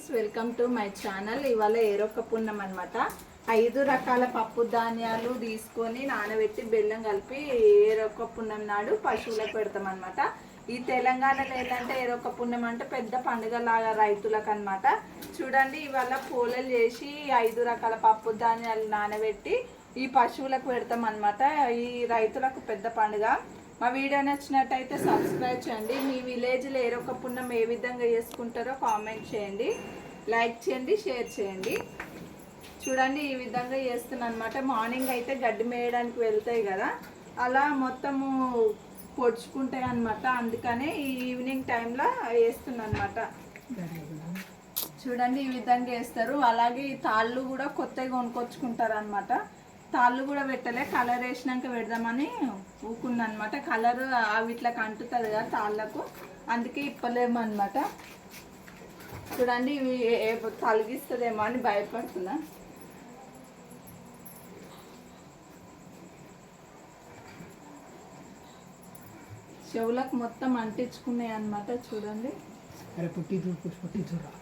Guys, welcome to my channel. ఇవాళ ఏరొక్క పున్నం అనమాట. 5 రకాల పప్పు ధాన్యాలు తీసుకొని నానబెట్టి బెల్లం కలిపి ఏరొక్క పున్నం నాడు పశువులకు పెడతాం అనమాట. ఈ తెలంగాణలో ఏంటంటే ఏరొక్క పున్నం అంటే పెద్ద పండుగ లాగా రైతులకు అనమాట. చూడండి, ఇవాళ పోలేలు చేసి 5 రకాల పప్పు ధాన్యాలు నానబెట్టి ఈ పశువులకు పెడతాం అనమాట. ఈ రైతులకు పెద్ద పండుగ. మా వీడియో నచ్చినట్టయితే సబ్స్క్రైబ్ చేయండి. మీ విలేజ్లో ఏరొక్క పున్నం ఏ విధంగా చేసుకుంటారో కామెంట్ చేయండి, లైక్ చేయండి, షేర్ చేయండి. చూడండి, ఈ విధంగా చేస్తున్నాను అనమాట. మార్నింగ్ అయితే గడ్డి మేయడానికి వెళ్తాయి కదా, అలా మొత్తము పొడుచుకుంటాయి అనమాట. అందుకనే ఈ ఈవినింగ్ టైంలో వేస్తున్నాను అనమాట. చూడండి, ఈ విధంగా వేస్తారు. అలాగే ఈ తాళ్ళు కూడా కొత్తగా కొనుక్కొచ్చుకుంటారు అనమాట. తాళ్ళు కూడా పెట్టలే, కలర్ వేసినాక పెడదామని ఊకున్నా అనమాట. కలర్ వీటికి అంటుతుంది కదా తాళ్ళకు, అందుకే ఇప్పలేము అనమాట. చూడండి, ఇవి తలిగిస్తుందేమో అని భయపడుతున్నా. చెవులకు మొత్తం అంటించుకున్నాయి అనమాట. చూడండి, పుట్టి చూరా